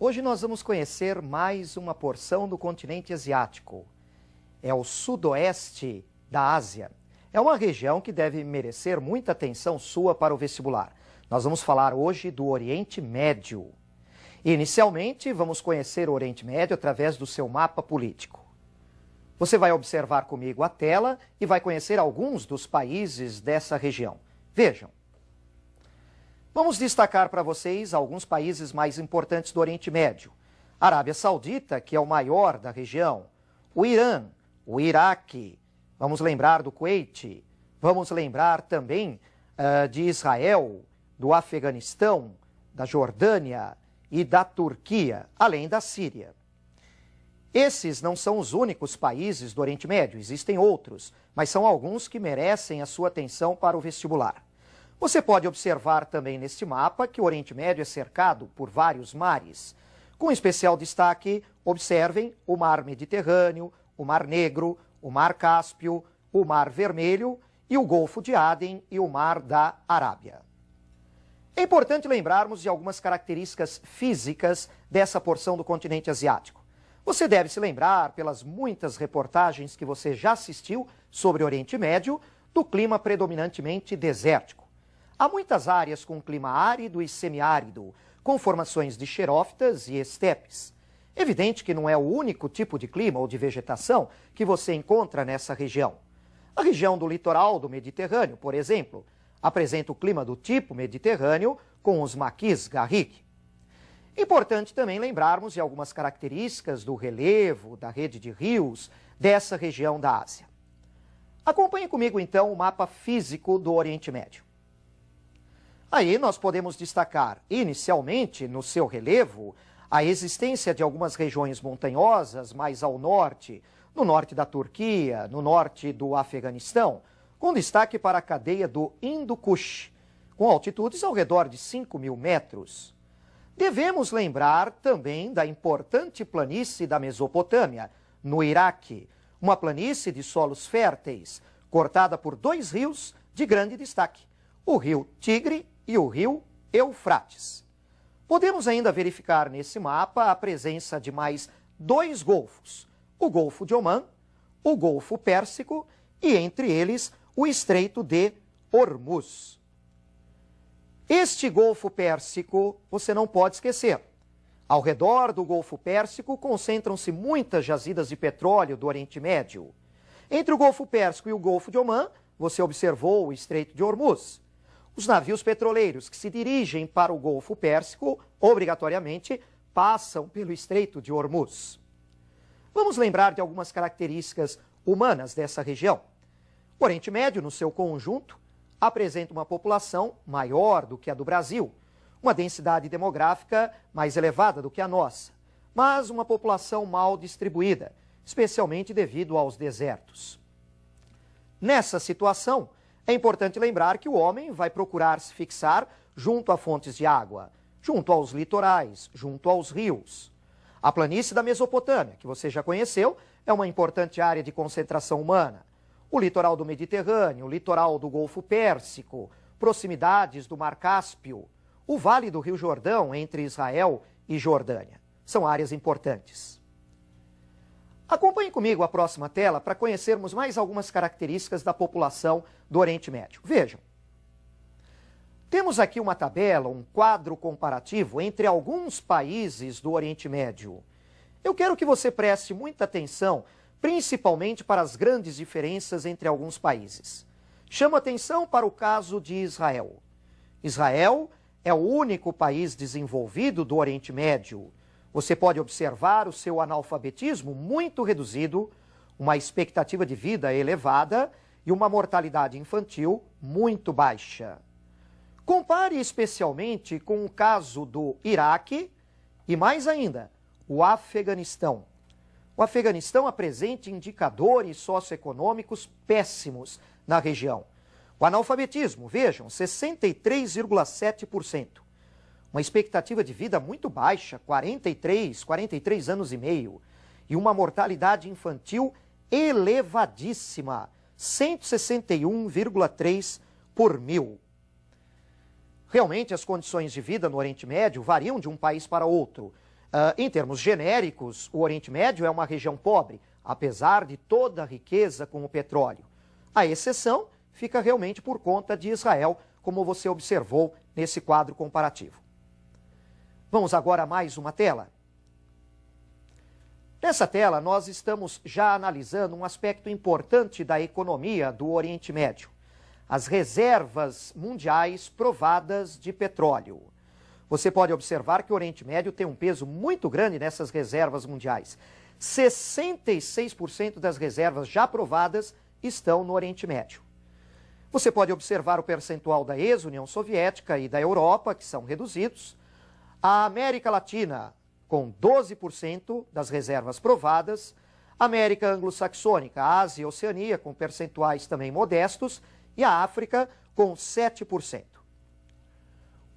Hoje nós vamos conhecer mais uma porção do continente asiático. É o sudoeste da Ásia. É uma região que deve merecer muita atenção sua para o vestibular. Nós vamos falar hoje do Oriente Médio. Inicialmente, vamos conhecer o Oriente Médio através do seu mapa político. Você vai observar comigo a tela e vai conhecer alguns dos países dessa região. Vejam. Vamos destacar para vocês alguns países mais importantes do Oriente Médio. A Arábia Saudita, que é o maior da região, o Irã, o Iraque, vamos lembrar do Kuwait, vamos lembrar também de Israel, do Afeganistão, da Jordânia e da Turquia, além da Síria. Esses não são os únicos países do Oriente Médio, existem outros, mas são alguns que merecem a sua atenção para o vestibular. Você pode observar também neste mapa que o Oriente Médio é cercado por vários mares. Com especial destaque, observem o Mar Mediterrâneo, o Mar Negro, o Mar Cáspio, o Mar Vermelho e o Golfo de Aden e o Mar da Arábia. É importante lembrarmos de algumas características físicas dessa porção do continente asiático. Você deve se lembrar, pelas muitas reportagens que você já assistiu sobre o Oriente Médio, do clima predominantemente desértico. Há muitas áreas com clima árido e semiárido, com formações de xerófitas e estepes. Evidente que não é o único tipo de clima ou de vegetação que você encontra nessa região. A região do litoral do Mediterrâneo, por exemplo, apresenta o clima do tipo mediterrâneo com os maquis garrigue. Importante também lembrarmos de algumas características do relevo, da rede de rios dessa região da Ásia. Acompanhe comigo então o mapa físico do Oriente Médio. Aí nós podemos destacar, inicialmente, no seu relevo, a existência de algumas regiões montanhosas mais ao norte, no norte da Turquia, no norte do Afeganistão, com destaque para a cadeia do Hindu-Kush, com altitudes ao redor de 5.000 metros. Devemos lembrar também da importante planície da Mesopotâmia, no Iraque, uma planície de solos férteis, cortada por dois rios de grande destaque, o rio Tigre e o rio Eufrates. Podemos ainda verificar nesse mapa a presença de mais dois golfos, o Golfo de Omã, o Golfo Pérsico e, entre eles, o Estreito de Hormuz. Este Golfo Pérsico você não pode esquecer. Ao redor do Golfo Pérsico concentram-se muitas jazidas de petróleo do Oriente Médio. Entre o Golfo Pérsico e o Golfo de Omã, você observou o Estreito de Hormuz. Os navios petroleiros que se dirigem para o Golfo Pérsico, obrigatoriamente, passam pelo Estreito de Hormuz. Vamos lembrar de algumas características humanas dessa região. O Oriente Médio, no seu conjunto, apresenta uma população maior do que a do Brasil, uma densidade demográfica mais elevada do que a nossa, mas uma população mal distribuída, especialmente devido aos desertos. Nessa situação, é importante lembrar que o homem vai procurar se fixar junto a fontes de água, junto aos litorais, junto aos rios. A planície da Mesopotâmia, que você já conheceu, é uma importante área de concentração humana. O litoral do Mediterrâneo, o litoral do Golfo Pérsico, proximidades do Mar Cáspio, o Vale do Rio Jordão entre Israel e Jordânia. São áreas importantes. Acompanhe comigo a próxima tela para conhecermos mais algumas características da população do Oriente Médio. Vejam. Temos aqui uma tabela, um quadro comparativo entre alguns países do Oriente Médio. Eu quero que você preste muita atenção, principalmente para as grandes diferenças entre alguns países. Chamo atenção para o caso de Israel. Israel é o único país desenvolvido do Oriente Médio. Você pode observar o seu analfabetismo muito reduzido, uma expectativa de vida elevada e uma mortalidade infantil muito baixa. Compare especialmente com o caso do Iraque e, mais ainda, o Afeganistão. O Afeganistão apresenta indicadores socioeconômicos péssimos na região. O analfabetismo, vejam, 63,7%. Uma expectativa de vida muito baixa, 43 anos e meio. E uma mortalidade infantil elevadíssima, 161,3 por mil. Realmente, as condições de vida no Oriente Médio variam de um país para outro. Em termos genéricos, o Oriente Médio é uma região pobre, apesar de toda a riqueza com o petróleo. A exceção fica realmente por conta de Israel, como você observou nesse quadro comparativo. Vamos agora a mais uma tela. Nessa tela, nós estamos já analisando um aspecto importante da economia do Oriente Médio: as reservas mundiais provadas de petróleo. Você pode observar que o Oriente Médio tem um peso muito grande nessas reservas mundiais. 66% das reservas já provadas estão no Oriente Médio. Você pode observar o percentual da ex-União Soviética e da Europa, que são reduzidos. A América Latina, com 12% das reservas provadas. América Anglo-Saxônica, Ásia e Oceania, com percentuais também modestos. E a África, com 7%.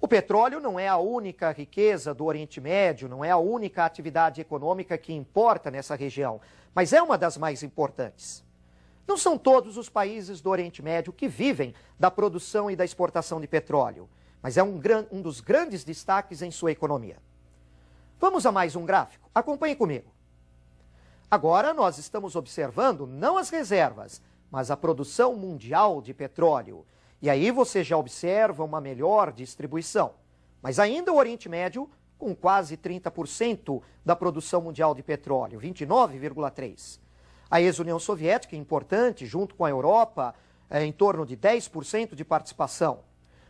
O petróleo não é a única riqueza do Oriente Médio, não é a única atividade econômica que importa nessa região, mas é uma das mais importantes. Não são todos os países do Oriente Médio que vivem da produção e da exportação de petróleo, mas é um dos grandes destaques em sua economia. Vamos a mais um gráfico. Acompanhe comigo. Agora nós estamos observando não as reservas, mas a produção mundial de petróleo. E aí você já observa uma melhor distribuição. Mas ainda o Oriente Médio, com quase 30% da produção mundial de petróleo, 29,3%. A ex-União Soviética, importante, junto com a Europa, em torno de 10% de participação.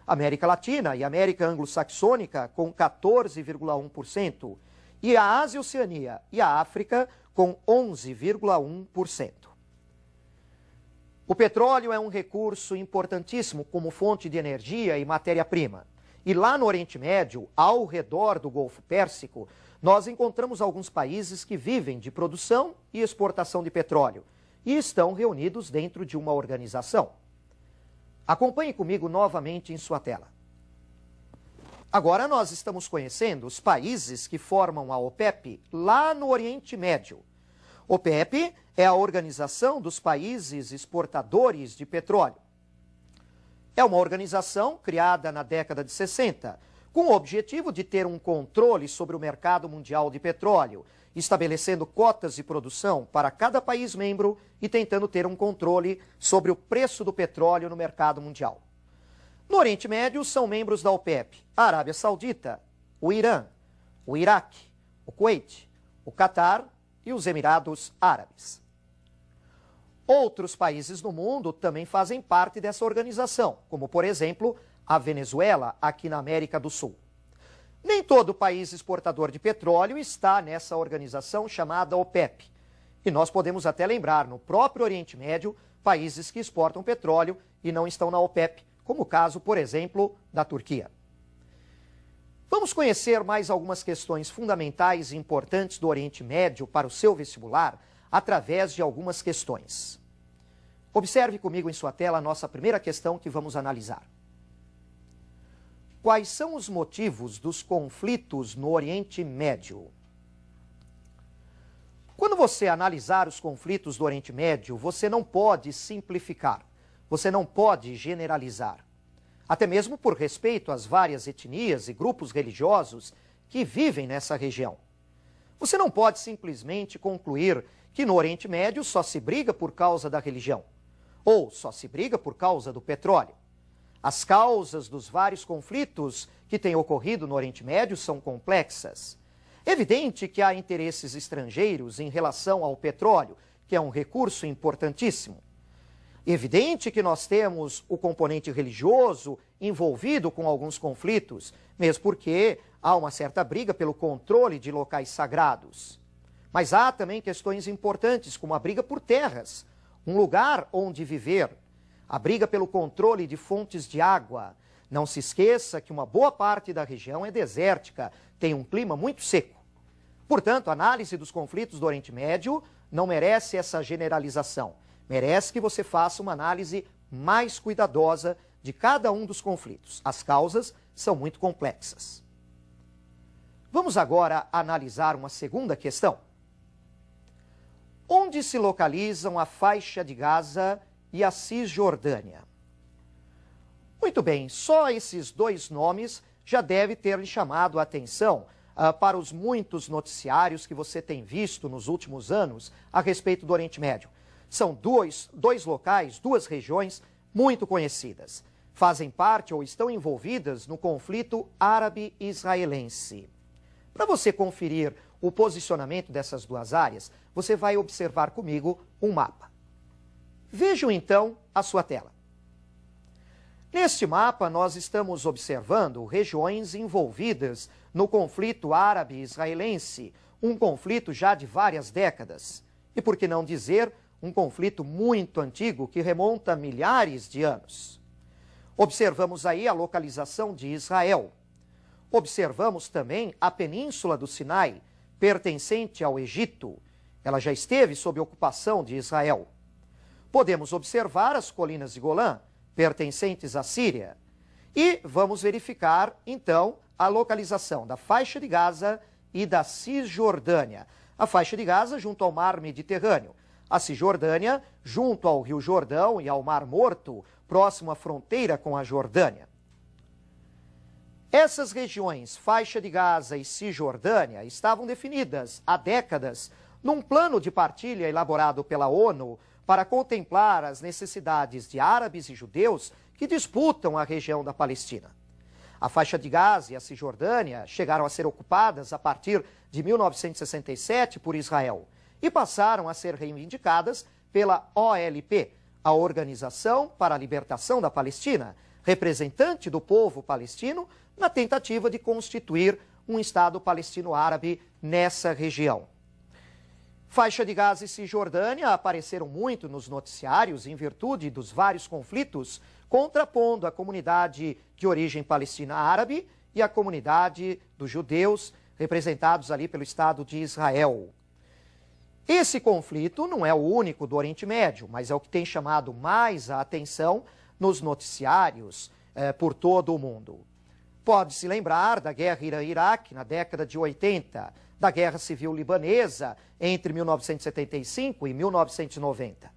América Latina e América Anglo-Saxônica, com 14,1%. E a Ásia e Oceania e a África, com 11,1%. O petróleo é um recurso importantíssimo como fonte de energia e matéria-prima. E lá no Oriente Médio, ao redor do Golfo Pérsico, nós encontramos alguns países que vivem de produção e exportação de petróleo e estão reunidos dentro de uma organização. Acompanhe comigo novamente em sua tela. Agora nós estamos conhecendo os países que formam a OPEP lá no Oriente Médio. OPEP é a Organização dos Países Exportadores de Petróleo. É uma organização criada na década de 60, com o objetivo de ter um controle sobre o mercado mundial de petróleo, estabelecendo cotas de produção para cada país membro e tentando ter um controle sobre o preço do petróleo no mercado mundial. No Oriente Médio são membros da OPEP a Arábia Saudita, o Irã, o Iraque, o Kuwait, o Catar e os Emirados Árabes. Outros países no mundo também fazem parte dessa organização, como, por exemplo, a Venezuela, aqui na América do Sul. Nem todo país exportador de petróleo está nessa organização chamada OPEP. E nós podemos até lembrar, no próprio Oriente Médio, países que exportam petróleo e não estão na OPEP, como o caso, por exemplo, da Turquia. Vamos conhecer mais algumas questões fundamentais e importantes do Oriente Médio para o seu vestibular através de algumas questões. Observe comigo em sua tela a nossa primeira questão que vamos analisar. Quais são os motivos dos conflitos no Oriente Médio? Quando você analisar os conflitos do Oriente Médio, você não pode simplificar, você não pode generalizar. Até mesmo por respeito às várias etnias e grupos religiosos que vivem nessa região. Você não pode simplesmente concluir que no Oriente Médio só se briga por causa da religião, ou só se briga por causa do petróleo. As causas dos vários conflitos que têm ocorrido no Oriente Médio são complexas. É evidente que há interesses estrangeiros em relação ao petróleo, que é um recurso importantíssimo. É evidente que nós temos o componente religioso envolvido com alguns conflitos, mesmo porque há uma certa briga pelo controle de locais sagrados. Mas há também questões importantes, como a briga por terras, um lugar onde viver, a briga pelo controle de fontes de água. Não se esqueça que uma boa parte da região é desértica, tem um clima muito seco. Portanto, a análise dos conflitos do Oriente Médio não merece essa generalização. Merece que você faça uma análise mais cuidadosa de cada um dos conflitos. As causas são muito complexas. Vamos agora analisar uma segunda questão. Onde se localizam a faixa de Gaza e a Cisjordânia? Muito bem, só esses dois nomes já deve ter lhe chamado a atenção para os muitos noticiários que você tem visto nos últimos anos a respeito do Oriente Médio. São dois locais, duas regiões muito conhecidas. Fazem parte ou estão envolvidas no conflito árabe-israelense. Para você conferir o posicionamento dessas duas áreas, você vai observar comigo um mapa. Vejam então a sua tela. Neste mapa, nós estamos observando regiões envolvidas no conflito árabe-israelense, um conflito já de várias décadas. E por que não dizer, um conflito muito antigo que remonta a milhares de anos. Observamos aí a localização de Israel. Observamos também a península do Sinai, pertencente ao Egito. Ela já esteve sob ocupação de Israel. Podemos observar as colinas de Golã, pertencentes à Síria. E vamos verificar, então, a localização da faixa de Gaza e da Cisjordânia. A faixa de Gaza junto ao mar Mediterrâneo. A Cisjordânia junto ao Rio Jordão e ao Mar Morto, próximo à fronteira com a Jordânia. Essas regiões, faixa de Gaza e Cisjordânia, estavam definidas há décadas num plano de partilha elaborado pela ONU para contemplar as necessidades de árabes e judeus que disputam a região da Palestina. A faixa de Gaza e a Cisjordânia chegaram a ser ocupadas a partir de 1967 por Israel e passaram a ser reivindicadas pela OLP, a Organização para a Libertação da Palestina, representante do povo palestino na tentativa de constituir um Estado palestino-árabe nessa região. Faixa de Gaza e Cisjordânia apareceram muito nos noticiários em virtude dos vários conflitos, contrapondo a comunidade de origem palestina árabe e a comunidade dos judeus, representados ali pelo Estado de Israel. Esse conflito não é o único do Oriente Médio, mas é o que tem chamado mais a atenção nos noticiários por todo o mundo. Pode-se lembrar da guerra Irã-Iraque na década de 80, da Guerra Civil Libanesa entre 1975 e 1990.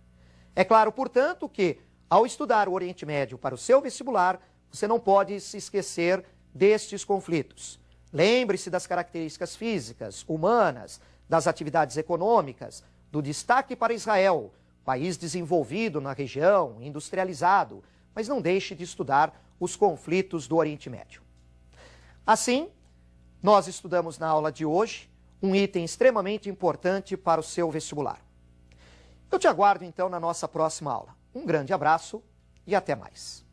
É claro, portanto, que ao estudar o Oriente Médio para o seu vestibular, você não pode se esquecer destes conflitos. Lembre-se das características físicas, humanas, das atividades econômicas, do destaque para Israel, país desenvolvido na região, industrializado, mas não deixe de estudar os conflitos do Oriente Médio. Assim, nós estudamos na aula de hoje um item extremamente importante para o seu vestibular. Eu te aguardo então na nossa próxima aula. Um grande abraço e até mais.